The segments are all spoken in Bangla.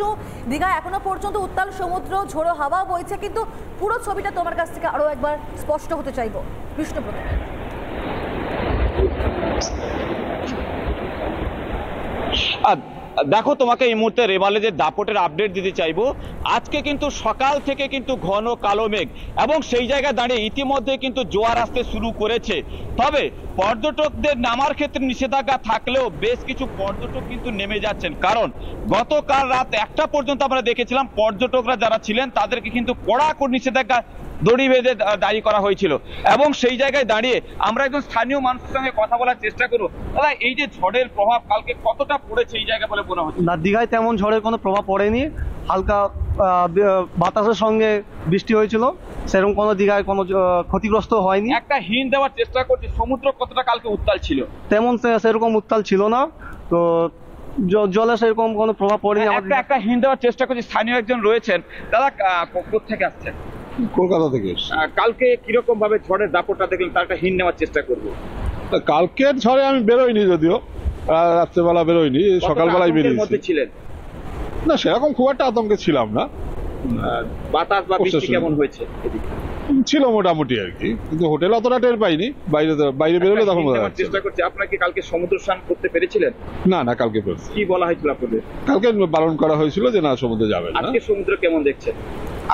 কিন্তু দীঘা এখনো পর্যন্ত উত্তাল সমুদ্র, ঝোড়ো হাওয়া বইছে, কিন্তু পুরো ছবিটা তোমার কাছ থেকে আরো একবার স্পষ্ট হতে চাইবো বিষ্ণুব্রত। দেখো, তোমাকে এই মুহূর্তে রেমালের দাপটের আপডেট দিতে চাইবো। আজকে কিন্তু সকাল থেকে কিন্তু ঘন কালো মেঘ এবং সেই জায়গায় দাঁড়িয়ে ইতিমধ্যে কিন্তু জোয়ার আসতে শুরু করেছে। তবে পর্যটকদের নামার ক্ষেত্রে নিষেধাজ্ঞা থাকলেও বেশ কিছু পর্যটক কিন্তু নেমে যাচ্ছেন, কারণ গতকাল রাত 1টা পর্যন্ত আমরা দেখেছিলাম পর্যটকরা যারা ছিলেন তাদেরকে কিন্তু কড়াকড়ি নিষেধাজ্ঞা দড়ি বেঁধে দাঁড়িয়ে করা হয়েছিল। এবং সেই জায়গায় দাঁড়িয়ে আমরা একজন স্থানীয় মানুষের সঙ্গে কথা বলার চেষ্টা করবো। দাদা, এই যে ঝড়ের প্রভাব কালকে কতটা পড়েছে এই জায়গা বলে মনে হচ্ছে? না, দীঘায় তেমন ঝড়ের কোনো প্রভাব পড়েনি। হালকা বাতাসের সঙ্গে বৃষ্টি হয়েছিল, সেরকম কোনো দীঘায় কোনো ক্ষতিগ্রস্ত হয়নি। একটা হিন্ট দেওয়ার চেষ্টা করছি, সমুদ্র কতটা কালকে উত্তাল ছিল? তেমন সেরকম উত্তাল ছিল না, তো জলে সেরকম কোনো প্রভাব পড়েনি। একটা হিন্ট দেওয়ার চেষ্টা করছি, স্থানীয় একজন রয়েছেন। দাদা, কোথা আসছেন? কলকাতা থেকে। কালকে কিরকম ভাবে ঝড়ের দাপটটা দেখলেন তার একটা হিন্ট নেওয়ার চেষ্টা করবো। কালকের ঝড়ে আমি বেরোইনি, যদিও রাত্রেবেলা বেরোইনি, সকালবেলায় বেরিয়েছি। ছিলেন না, সেরকম খুব একটা আতঙ্কে ছিলাম না। বাতাস বা বৃষ্টি কেমন হয়েছে? ছিল মোটামুটি আর কি, কিন্তু হোটেলে অতটা টের পাইনি। বাইরে বেরোলে তখন চেষ্টা করছি। আপনাকে কালকে সমুদ্র স্নান করতে পেরেছিলেন? না, কালকে পেরেছি। কি বলা হয়েছিল আপনাদের? কালকে বারণ করা হয়েছিল যে না, সমুদ্রে যাবেন না। আজকে সমুদ্র কেমন দেখছেন?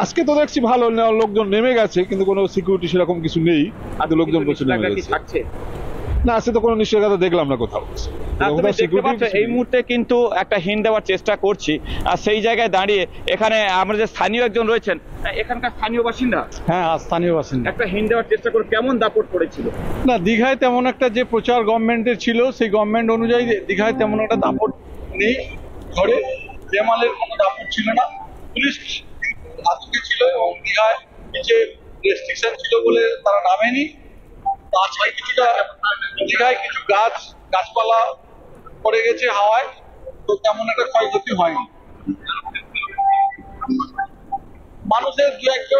আজকে তো দেখছি ভালো, লোকজন নেমে গেছে, কিন্তু কোনো সিকিউরিটি সেরকম কিছু নেই। লোকজন প্রচুর নেমে গেছে। থাকছে না, আজকে তো কোনো নিষেধাজ্ঞা দেখলাম না কোথাও। এই মুহূর্তে কিন্তু একটা হিন্ট দেওয়ার চেষ্টা করছি, আর সেই জায়গায় দাঁড়িয়ে এখানে আমরা যে স্থানীয় একজন রয়েছেন, এখানকার স্থানীয় বাসিন্দা। হ্যাঁ, স্থানীয় বাসিন্দা। একটা হিন্ট দেওয়ার চেষ্টা করে কেমন দাপট পড়েছিল? না, দীঘায় তেমন একটা যে প্রচার গভর্নমেন্টের ছিল সেই গভর্নমেন্ট অনুযায়ী দীঘায় তেমন একটা দাপট নেই। ঝড়ে রেমালের কোনো দাপট ছিল না। পুলিশ আতঙ্কে ছিল এবং দীঘায় নিচে রেস্ট্রিকশন ছিল বলে তারা নামেনি। তাছাড়া কিছুটা দীঘায় কিছু গাছপালা পড়ে গেছে হাওয়ায়, তো তেমন একটা ক্ষয়ক্ষতি হয়নি। মানুষের দু একটা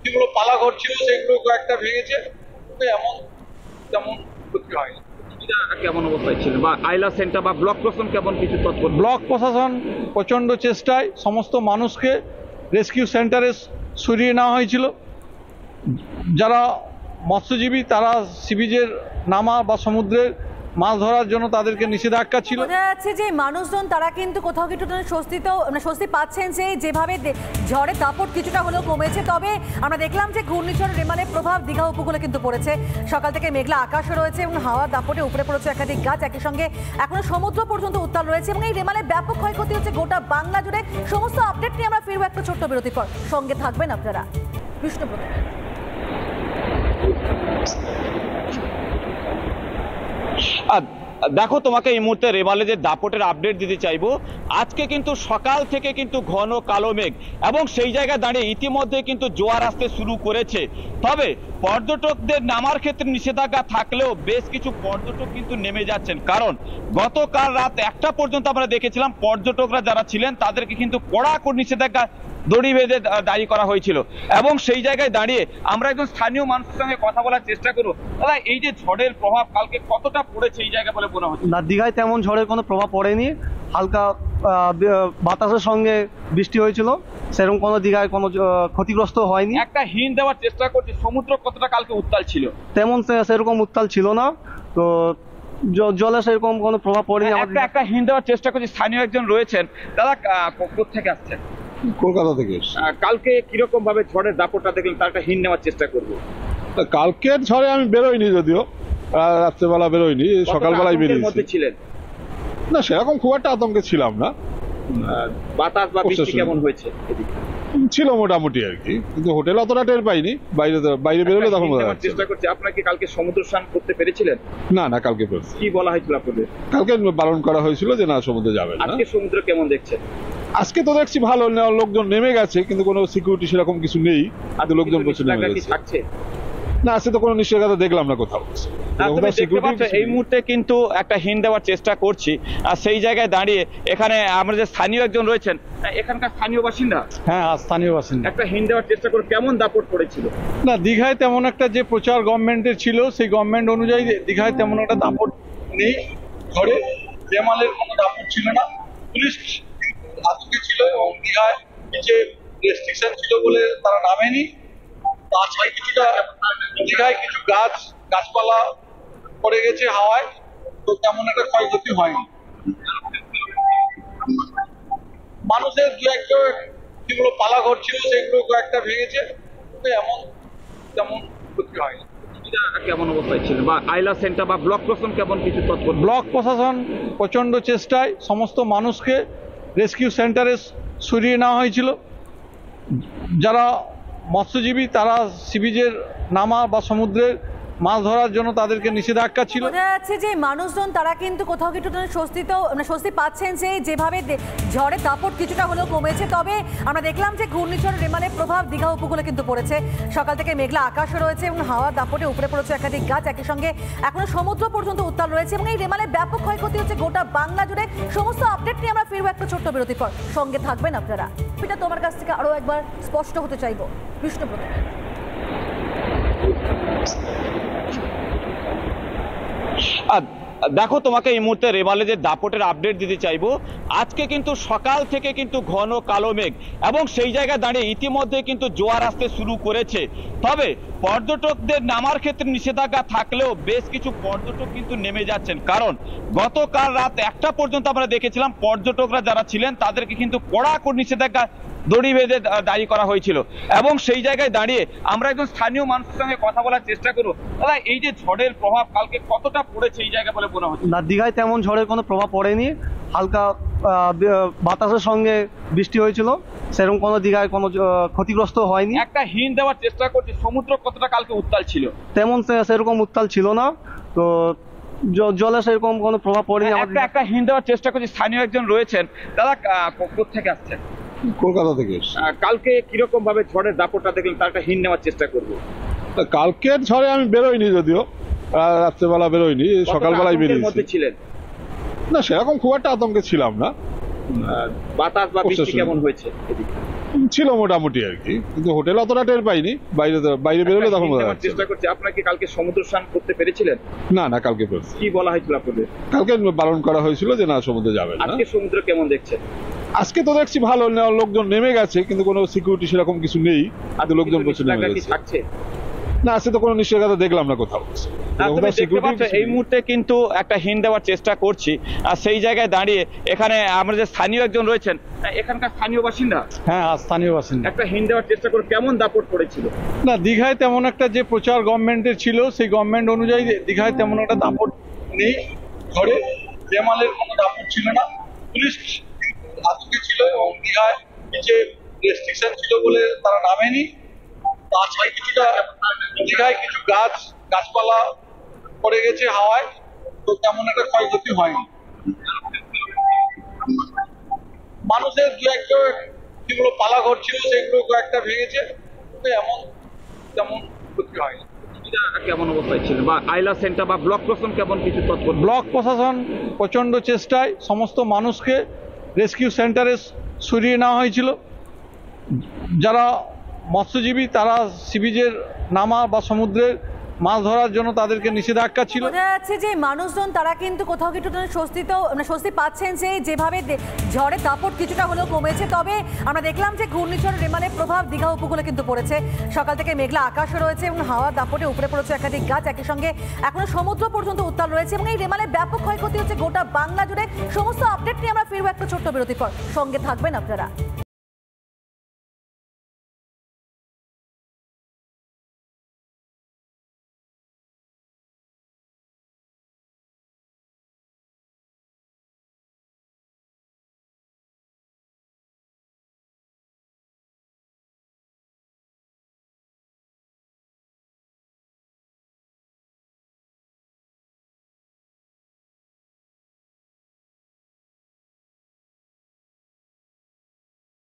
যেগুলো পালাঘর ছিল সেগুলো কয়েকটা ভেঙেছে, এমন তেমন ক্ষতি হয়নি। কেমন অবস্থায় ছিল বা আইলা সেন্টার বা ব্লক প্রশাসন কেমন কিছু তৎপর? ব্লক প্রশাসন প্রচন্ড চেষ্টায় সমস্ত মানুষকে রেস্কিউ সেন্টারে সরিয়ে নেওয়া হয়েছিল। যারা মৎস্যজীবী তারা সি বিচের নামা বা সমুদ্রের মাছ ধরার জন্য তাদেরকে নিষেধাজ্ঞা ছিল। বোঝা যাচ্ছে যে মানুষজন তারা কিন্তু কোথাও কিছুটা স্বস্তি পাচ্ছেন যে যেভাবে ঝড়ের দাপট কিছুটা হলেও কমেছে। তবে আমরা দেখলাম যে ঘূর্ণিঝড় রেমালের প্রভাব দীঘা উপকূলে কিন্তু পড়েছে। সকাল থেকে মেঘলা আকাশও রয়েছে এবং হাওয়ার দাপটে উপরে পড়েছে একাধিক গাছ, একই সঙ্গে এখনো সমুদ্র পর্যন্ত উত্তাল রয়েছে এবং এই রেমালের ব্যাপক ক্ষয়ক্ষতি হচ্ছে গোটা বাংলা জুড়ে। সমস্ত আপডেট নিয়ে আমরা ফিরবো একটা ছোট্ট বিরতির পর। সঙ্গে থাকবেন আপনারা। বিষ্ণুব্রত। দেখো, তোমাকে এই মুহূর্তে রেমালের দাপটের আপডেট দিতে চাইবো। আজকে কিন্তু সকাল থেকে কিন্তু ঘন কালো মেঘ এবং সেই জায়গায় দাঁড়িয়ে ইতিমধ্যে কিন্তু জোয়ার আসতে শুরু করেছে। তবে পর্যটকদের নামার ক্ষেত্রে নিষেধাজ্ঞা থাকলেও বেশ কিছু পর্যটক কিন্তু নেমে যাচ্ছেন, কারণ গতকাল রাত 1টা পর্যন্ত আমরা দেখেছিলাম পর্যটকরা যারা ছিলেন তাদেরকে কিন্তু কড়াকড়ি নিষেধাজ্ঞা দড়ি বেঁধে দাঁড়িয়ে করা হয়েছিল। এবং সেই জায়গায় দাঁড়িয়ে আমরা একজন স্থানীয় মানুষের সঙ্গে কথা বলার চেষ্টা করবো। দাদা, এই যে ঝড়ের প্রভাব কালকে কতটা পড়েছে এই জায়গা বলে মনে হচ্ছে? না, দীঘায় তেমন ঝড়ের কোনো প্রভাব পড়েনি। হালকা বাতাসের সঙ্গে বৃষ্টি হয়েছিল, সেরকম কোনো দীঘায় কোনো ক্ষতিগ্রস্ত হয়নি। একটা হিন্ট দেওয়ার চেষ্টা করছি, সমুদ্র কতটা কালকে উত্তাল ছিল? তেমন সেরকম উত্তাল ছিল না, তো জলে সেরকম কোনো প্রভাব পড়েনি। একটা হিন্ট দেওয়ার চেষ্টা করছি, স্থানীয় একজন রয়েছেন। দাদা, কোথা আসছেন? কলকাতা থেকে। কালকে কিরকম ভাবে ঝড়ের দাপটটা দেখলেন তার একটা হিন্ট নেওয়ার চেষ্টা করবো। কালকের ঝড়ে আমি বেরোইনি, যদিও রাত্রেবেলা বেরোইনি, সকালবেলায় বেরিয়েছি। ছিলেন? না, সেরকম খুব একটা আতঙ্কে ছিলাম না। বাতাস বা বৃষ্টি কেমন হয়েছে? ছিল মোটামুটি আর কি, কিন্তু হোটেলে অতটা টের পাইনি। বাইরে বেরোলে তখন চেষ্টা করছি। আপনাকে কালকে সমুদ্র স্নান করতে পেরেছিলেন? না, কালকে পেরেছি। কি বলা হয়েছিল আপনাদের? কালকে বারণ করা হয়েছিল যে না, সমুদ্রে যাবেন না। আজকে সমুদ্র কেমন দেখছেন? আজকে তো দেখছি ভালো, লোকজন নেমে গেছে, কিন্তু কোনো সিকিউরিটি সেরকম কিছু নেই। লোকজন প্রচুর নেমে গেছে। থাকছে না, আজকে তো কোনো নিষেধাজ্ঞা দেখলাম না কোথাও। এই মুহূর্তে কিন্তু একটা হিন্ট দেওয়ার চেষ্টা করছি, আর সেই জায়গায় দাঁড়িয়ে এখানে আমরা যে স্থানীয় একজন রয়েছেন, এখানকার স্থানীয় বাসিন্দা। হ্যাঁ, স্থানীয় বাসিন্দা। একটা হিন্ট দেওয়ার চেষ্টা করে কেমন দাপট পড়েছিল? না, দীঘায় তেমন একটা যে প্রচার গভর্নমেন্টের ছিল সেই গভর্নমেন্ট অনুযায়ী দীঘায় তেমন একটা দাপট নেই। ঝড়ে রেমালের কোনো দাপট ছিল না। পুলিশ আতঙ্কে ছিল এবং দীঘায় নিচে রেস্ট্রিকশন ছিল বলে তারা নামেনি। তাছাড়া কিছুটা দীঘায় কিছু গাছপালা পড়ে গেছে হাওয়ায়, তো তেমন একটা ক্ষয়ক্ষতি হয়নি। মানুষের দু একটা যেগুলো পালাঘর ছিল সেগুলো কয়েকটা ভেঙেছে, তেমন ক্ষতি হয়নি। কেমন অবস্থায় ছিল বা আইলা সেন্টার বা ব্লক প্রশাসন কেমন কিছু তৎপর? ব্লক প্রশাসন প্রচণ্ড চেষ্টায় সমস্ত মানুষকে রেস্কিউ সেন্টারে সরিয়ে নেওয়া হয়েছিল। যারা মৎস্যজীবী তারা সি বিচের নামা বা সমুদ্রের মাছ ধরার জন্য তাদেরকে নিষেধাজ্ঞা ছিল। বোঝা যাচ্ছে যে মানুষজন তারা কিন্তু কোথাও কিছু স্বস্তি পাচ্ছেন যে যেভাবে ঝড়ের দাপট কিছুটা হলেও কমেছে। তবে আমরা দেখলাম যে ঘূর্ণিঝড় রেমালের প্রভাব দীঘা উপকূলে কিন্তু পড়েছে। সকাল থেকে মেঘলা আকাশও রয়েছে এবং হাওয়ার দাপটে উপরে পড়েছে একাধিক গাছ, একই সঙ্গে এখনো সমুদ্র পর্যন্ত উত্তাল রয়েছে এবং এই রেমালের ব্যাপক ক্ষয়ক্ষতি হচ্ছে গোটা বাংলা জুড়ে। সমস্ত আপডেট নিয়ে আমরা ফিরবো একটা ছোট্ট বিরতির পর, সঙ্গে থাকবেন আপনারা। এটা তোমার কাছ থেকে আরো একবার স্পষ্ট হতে চাইবো বিষ্ণুপ্রদ। দেখো, তোমাকে এই মুহূর্তে রেমালে যে দাপটের আপডেট দিতে চাইবো। আজকে কিন্তু সকাল থেকে কিন্তু ঘন কালো মেঘ এবং সেই জায়গায় দাঁড়িয়ে ইতিমধ্যে কিন্তু জোয়ার আসতে শুরু করেছে। তবে পর্যটকদের নামার ক্ষেত্রে নিষেধাজ্ঞা থাকলেও বেশ কিছু পর্যটক কিন্তু নেমে যাচ্ছেন, কারণ গতকাল রাত 1টা পর্যন্ত আমরা দেখেছিলাম পর্যটকরা যারা ছিলেন তাদেরকে কিন্তু কড়াকড়ি নিষেধাজ্ঞা দড়ি বেঁধে দাঁড়ি করা হয়েছিল। এবং সেই জায়গায় দাঁড়িয়ে আমরা একজন স্থানীয় মানুষের সঙ্গে কথা বলার চেষ্টা করবো। দাদা, এই যে ঝড়ের প্রভাব কালকে কতটা পড়েছে এই জায়গা বলে মনে হচ্ছে? না, দীঘায় তেমন ঝড়ের কোনো প্রভাব পড়েনি। হালকা বাতাসের সঙ্গে বৃষ্টি হয়েছিল, সেরকম কোনো দীঘায় কোনো ক্ষতিগ্রস্ত হয়নি। একটা হিন্ট দেওয়ার চেষ্টা করছি, সমুদ্র কতটা কালকে উত্তাল ছিল? তেমন সেরকম উত্তাল ছিল না, তো জলে সেরকম কোনো প্রভাব পড়েনি। একটা হিন্ট দেওয়ার চেষ্টা করছি, স্থানীয় একজন রয়েছেন। দাদা, কোথা থেকে আসছেন? কলকাতা থেকে। কালকে কিরকম ভাবে ঝড়ের দাপটটা দেখলেন তার একটা হিন্ট নেওয়ার চেষ্টা করবো। কালকের ঝড়ে আমি বেরোইনি, যদিও রাত্রেবেলা বেরোইনি, সকালবেলায় বেরিয়েছি। ছিলেন না, সেরকম খুব একটা আতঙ্কে ছিলাম না। বাতাস বা বৃষ্টি কেমন হয়েছে? ছিল মোটামুটি আর কি, কিন্তু হোটেলে অতটা টের পাইনি। বাইরে বেরোলে তখন চেষ্টা করছি। আপনাকে কালকে সমুদ্র স্নান করতে পেরেছিলেন? না, কালকে পেরেছি। কি বলা হয়েছিল আপনাদের? কালকে বারণ করা হয়েছিল যে না, সমুদ্রে যাবেন না। আজকে সমুদ্র কেমন দেখছেন? আজকে তো দেখছি ভালো, লোকজন নেমে গেছে, কিন্তু কোনো সিকিউরিটি সেরকম কিছু নেই। আজকে লোকজন প্রচুর নেমে গেছে। না, আজকে তো কোনো নিষেধাজ্ঞা দেখলাম না কোথাও। এই মুহূর্তে কিন্তু একটা হিন্ট দেওয়ার চেষ্টা করছি, আর সেই জায়গায় দাঁড়িয়ে এখানে আমরা যে স্থানীয় একজন রয়েছেন, এখানকার স্থানীয় বাসিন্দা। হ্যাঁ, স্থানীয় বাসিন্দা। একটা হিন্ট দেওয়ার চেষ্টা করে কেমন দাপট পড়েছিল? না, দীঘায় তেমন একটা যে প্রচার গভর্নমেন্টের ছিল সেই গভর্নমেন্ট অনুযায়ী দীঘায় তেমন একটা দাপট নেই। ঝড়ে রেমালের কোনো দাপট ছিল না। পুলিশ আতঙ্কে ছিল এবং দীঘায় নিচে রেস্ট্রিকশন ছিল বলে তারা নামেনি। তাছাড়া কিছুটা দীঘায় কিছু গাছপালা পড়ে গেছে হাওয়ায়, তো তেমন একটা ক্ষয়ক্ষতি হয়নি। মানুষের দু একটা যেগুলো পালাঘর ছিল সেগুলো কয়েকটা ভেঙেছে, তেমন ক্ষতি হয়নি। কেমন অবস্থায় ছিল বা আইলা সেন্টার বা ব্লক প্রশাসন কেমন কিছু তৎপর? ব্লক প্রশাসন প্রচণ্ড চেষ্টায় সমস্ত মানুষকে রেস্কিউ সেন্টারে সরিয়ে নেওয়া হয়েছিল। যারা মৎস্যজীবী তারা সি বিচের নামা বা সমুদ্রের মাছ ধরার জন্য তাদেরকে নিষেধাজ্ঞা ছিল। বোঝা যাচ্ছে যে মানুষজন তারা কিন্তু কোথাও কিছু স্বস্তি পাচ্ছেন যে যেভাবে ঝড়ের দাপট কিছুটা হলেও কমেছে। তবে আমরা দেখলাম যে ঘূর্ণিঝড় রেমালের প্রভাব দীঘা উপকূলে কিন্তু পড়েছে। সকাল থেকে মেঘলা আকাশও রয়েছে এবং হাওয়ার দাপটে উপরে পড়েছে একাধিক গাছ, একই সঙ্গে এখনো সমুদ্র পর্যন্ত উত্তাল রয়েছে এবং এই রেমালের ব্যাপক ক্ষয়ক্ষতি হচ্ছে গোটা বাংলা জুড়ে। সমস্ত আপডেট নিয়ে আমরা ফিরবো একটা ছোট্ট বিরতির পর, সঙ্গে থাকবেন আপনারা।